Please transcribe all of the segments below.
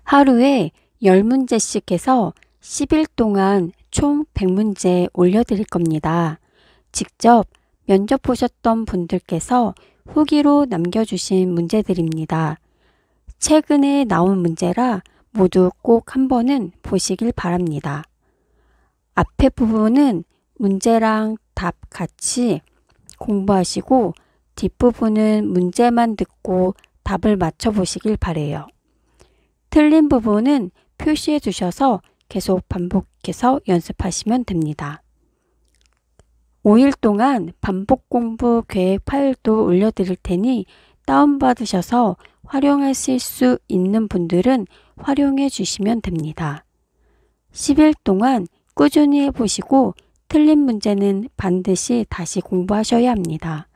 하루에 10문제씩 해서 10일 동안 총 100문제 올려드릴 겁니다. 직접 면접 보셨던 분들께서 후기로 남겨주신 문제들입니다. 최근에 나온 문제라 모두 꼭 한 번은 보시길 바랍니다. 앞에 부분은 문제랑 답 같이 공부하시고 뒷부분은 문제만 듣고 답을 맞춰보시길 바래요. 틀린 부분은 표시해 두셔서 계속 반복해서 연습하시면 됩니다. 5일 동안 반복 공부 계획 파일도 올려드릴 테니 다운받으셔서 활용하실 수 있는 분들은 활용해 주시면 됩니다. 10일 동안 꾸준히 해보시고 틀린 문제는 반드시 다시 공부하셔야 합니다.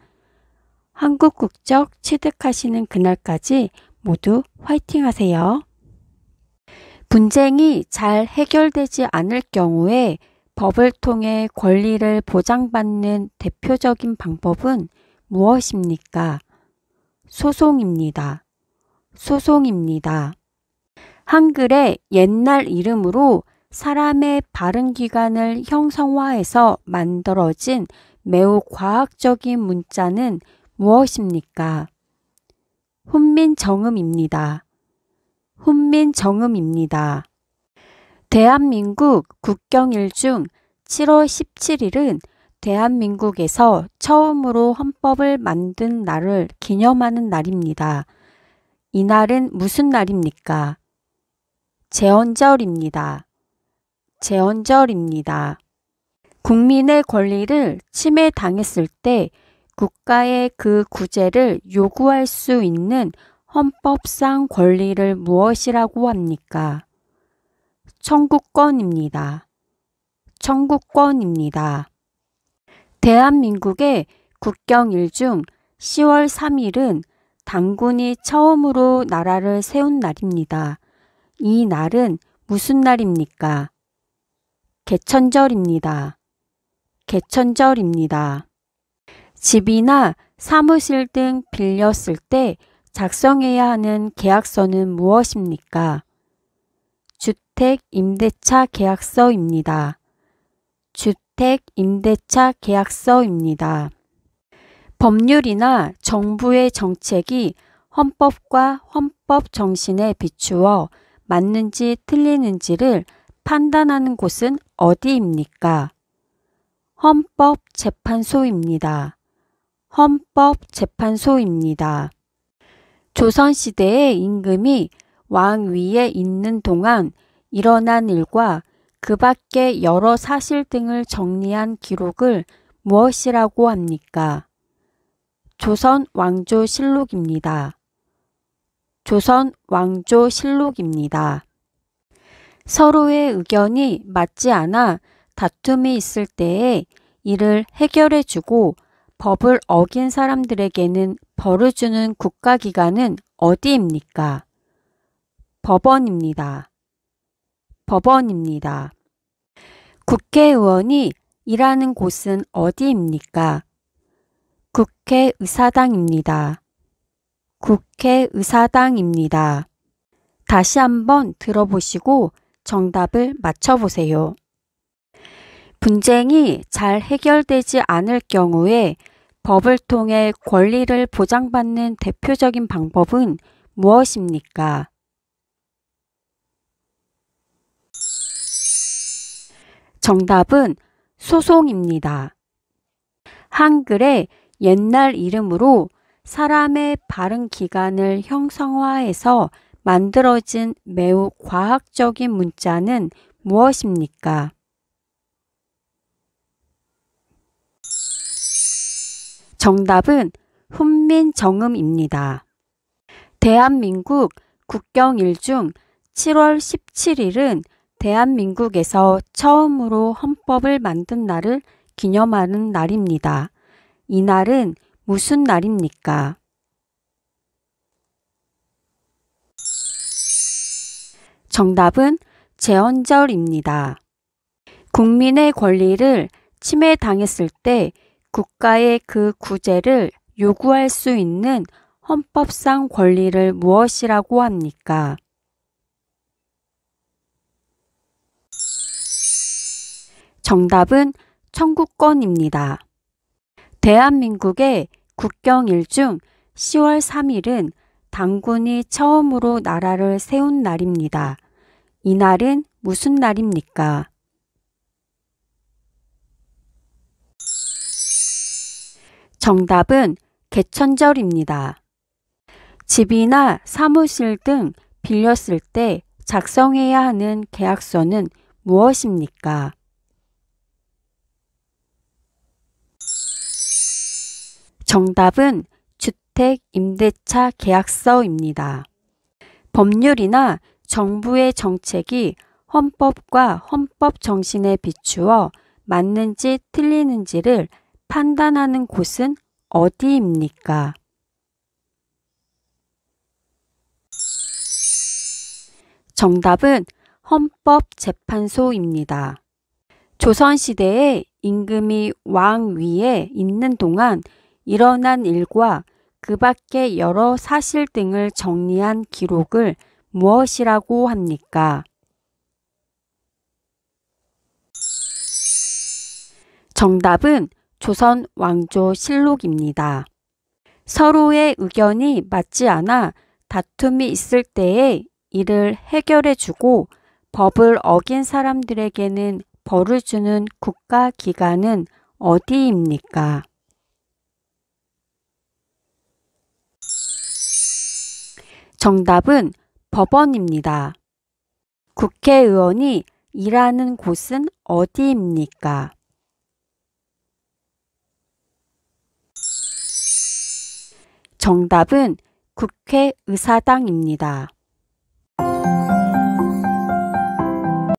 한국 국적 취득하시는 그날까지 모두 화이팅 하세요. 분쟁이 잘 해결되지 않을 경우에 법을 통해 권리를 보장받는 대표적인 방법은 무엇입니까? 소송입니다. 소송입니다. 한글의 옛날 이름으로 사람의 발음 기관을 형성화해서 만들어진 매우 과학적인 문자는 무엇입니까? 훈민정음입니다. 훈민정음입니다. 대한민국 국경일 중 7월 17일은 대한민국에서 처음으로 헌법을 만든 날을 기념하는 날입니다. 이 날은 무슨 날입니까? 제헌절입니다. 제헌절입니다. 국민의 권리를 침해당했을 때 국가의 그 구제를 요구할 수 있는 헌법상 권리를 무엇이라고 합니까? 청구권입니다. 청구권입니다. 대한민국의 국경일 중 10월 3일은 당군이 처음으로 나라를 세운 날입니다. 이 날은 무슨 날입니까? 개천절입니다. 개천절입니다. 집이나 사무실 등 빌렸을 때 작성해야 하는 계약서는 무엇입니까? 주택임대차 계약서입니다. 주택임대차 계약서입니다. 법률이나 정부의 정책이 헌법과 헌법 정신에 비추어 맞는지 틀리는지를 판단하는 곳은 어디입니까? 헌법재판소입니다. 헌법재판소입니다. 조선시대의 임금이 왕 위에 있는 동안 일어난 일과 그 밖의 여러 사실 등을 정리한 기록을 무엇이라고 합니까? 조선왕조실록입니다. 조선왕조실록입니다. 서로의 의견이 맞지 않아 다툼이 있을 때에 이를 해결해주고 법을 어긴 사람들에게는 벌을 주는 국가기관은 어디입니까? 법원입니다. 법원입니다. 국회의원이 일하는 곳은 어디입니까? 국회의사당입니다. 국회의사당입니다. 다시 한번 들어보시고 정답을 맞춰보세요. 분쟁이 잘 해결되지 않을 경우에 법을 통해 권리를 보장받는 대표적인 방법은 무엇입니까? 정답은 소송입니다. 한글의 옛날 이름으로 사람의 발음 기관을 형성화해서 만들어진 매우 과학적인 문자는 무엇입니까? 정답은 훈민정음입니다. 대한민국 국경일 중 7월 17일은 대한민국에서 처음으로 헌법을 만든 날을 기념하는 날입니다. 이 날은 무슨 날입니까? 정답은 제헌절입니다. 국민의 권리를 침해당했을 때 국가의 그 구제를 요구할 수 있는 헌법상 권리를 무엇이라고 합니까? 정답은 청구권입니다. 대한민국의 국경일 중 10월 3일은 당군이 처음으로 나라를 세운 날입니다. 이날은 무슨 날입니까? 정답은 개천절입니다. 집이나 사무실 등 빌렸을 때 작성해야 하는 계약서는 무엇입니까? 정답은 주택임대차 계약서입니다. 법률이나 정부의 정책이 헌법과 헌법 정신에 비추어 맞는지 틀리는지를 판단하는 곳은 어디입니까? 정답은 헌법재판소입니다. 조선시대에 임금이 왕 위에 있는 동안 일어난 일과 그 밖의 여러 사실 등을 정리한 기록을 무엇이라고 합니까? 정답은 조선 왕조실록입니다. 서로의 의견이 맞지 않아 다툼이 있을 때에 이를 해결해주고 법을 어긴 사람들에게는 벌을 주는 국가기관은 어디입니까? 정답은 법원입니다. 국회의원이 일하는 곳은 어디입니까? 정답은 국회의사당입니다.